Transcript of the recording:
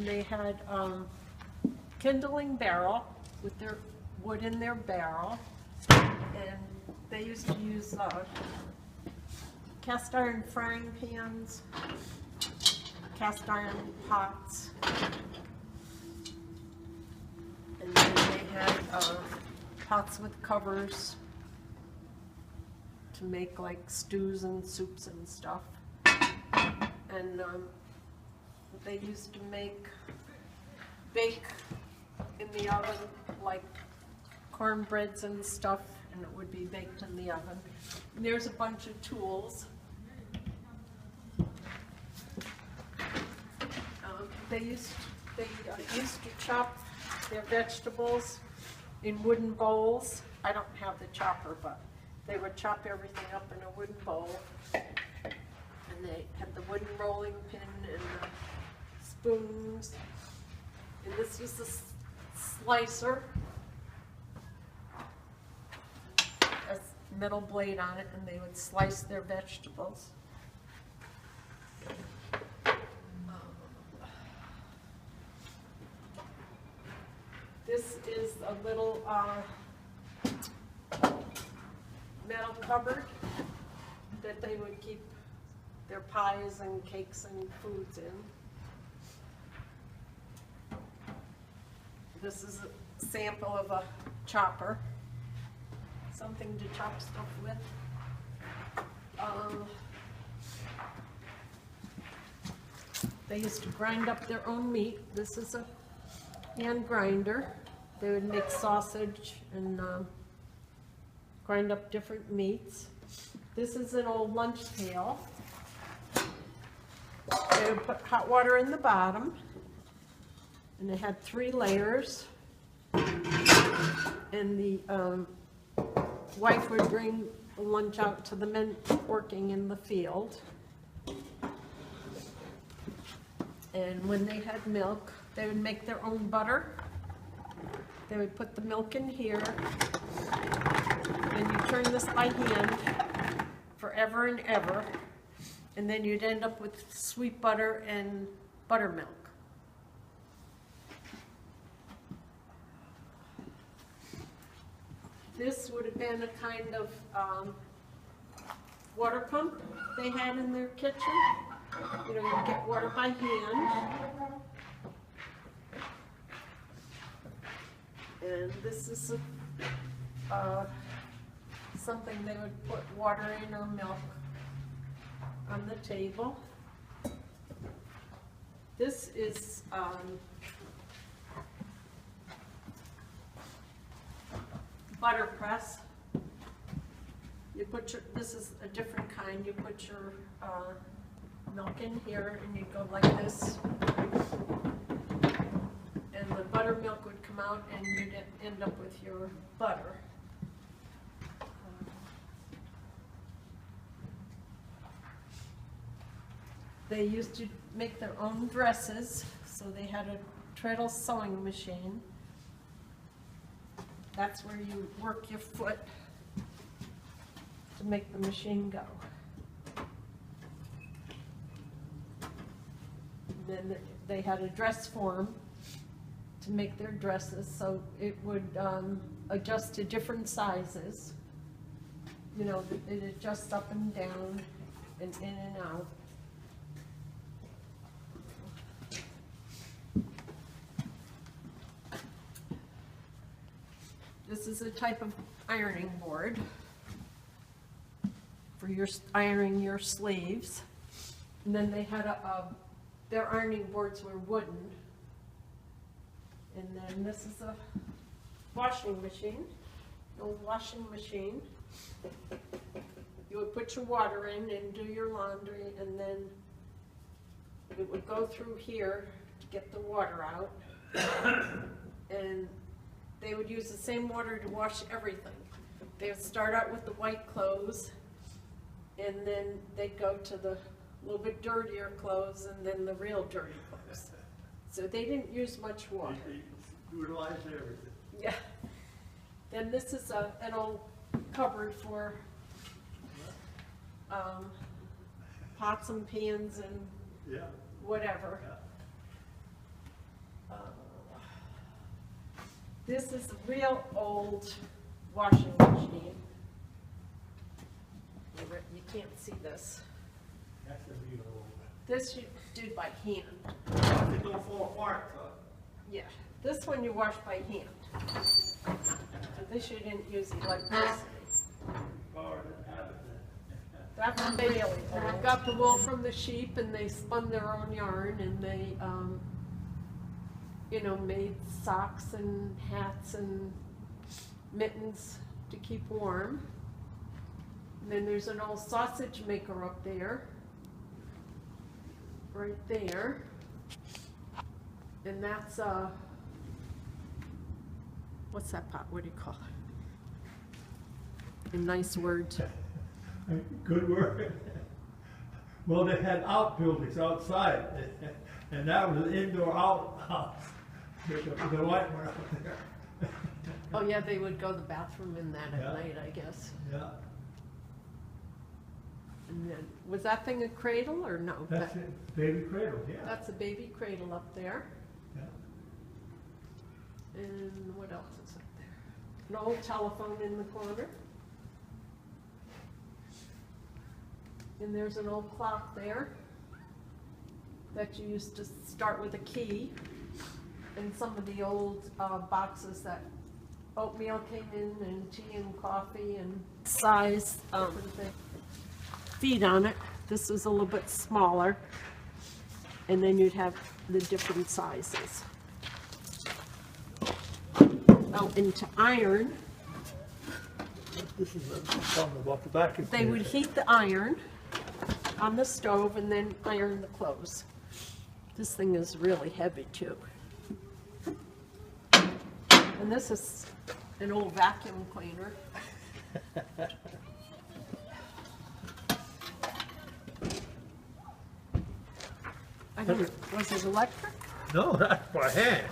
they had kindling barrel with their wood in their barrel, and they used to use cast iron frying pans, cast iron pots, and then they had pots with covers to make like stews and soups and stuff. And they used to bake in the oven like cornbreads and stuff, and it would be baked in the oven. And there's a bunch of tools. They used to chop their vegetables in wooden bowls. I don't have the chopper, but they would chop everything up in a wooden bowl. And they had the wooden rolling pin and the spoons. And this was the slicer. A metal blade on it, and they would slice their vegetables. This is a little metal cupboard that they would keep their pies and cakes and foods in. This is a sample of a chopper, something to chop stuff with. They used to grind up their own meat. This is a hand grinder. They would make sausage and grind up different meats. This is an old lunch pail. They would put hot water in the bottom, and it had 3 layers. And the wife would bring the lunch out to the men working in the field. And when they had milk, they would make their own butter. They would put the milk in here, and you turn this by hand forever and ever, and then you'd end up with sweet butter and buttermilk. This would have been a kind of water pump they had in their kitchen. You know, you get water by hand. And this is something they would put water in or milk on the table. This is butter press. You put your, this is a different kind, you put your milk in here and you go like this. And the buttermilk would come out and you'd end up with your butter. They used to make their own dresses, so they had a treadle sewing machine. That's where you work your foot to make the machine go. And then they had a dress form to make their dresses, so it would adjust to different sizes. You know, it adjusts up and down and in and out. This is a type of ironing board for your ironing your sleeves. And then they had their ironing boards were wooden. And then this is a washing machine, an old washing machine. You would put your water in and do your laundry, and then it would go through here to get the water out. And they would use the same water to wash everything. They would start out with the white clothes, and then they'd go to the little bit dirtier clothes, and then the real dirty clothes. So they didn't use much water. Utilize everything. Yeah. Then this is an old cupboard for pots and pans and Yeah. whatever. Yeah. This is a real old washing machine. You can't see this. That's a real old. This you did by hand. It don't fall apart, so. Yeah, this one you wash by hand. So this you didn't use electricity. Power didn't have it then. That's really old. Got the wool from the sheep and they spun their own yarn and they, you know, made socks and hats and mittens to keep warm. And then there's an old sausage maker up there, right there. And that's what's that pot? What do you call it? A nice word. Good word. Well, they had outbuildings outside, and that was an indoor outhouse. The white one out there. Oh yeah, they would go to the bathroom in that at Yeah. night, I guess. Yeah, And then, was that thing a cradle or no? that's it, baby cradle, yeah. That's a baby cradle up there. Yeah. And what else is up there? An old telephone in the corner. And there's an old clock there that you used to start with a key. And some of the old boxes that oatmeal came in and tea and coffee and size different thing. Feet on it. This was a little bit smaller. And then you'd have the different sizes. Oh, and to iron, This is something about the vacuum they would cleaner. heat the iron on the stove and then iron the clothes. This thing is really heavy too. And this is an old vacuum cleaner. I don't, was it electric? No, that's by hand.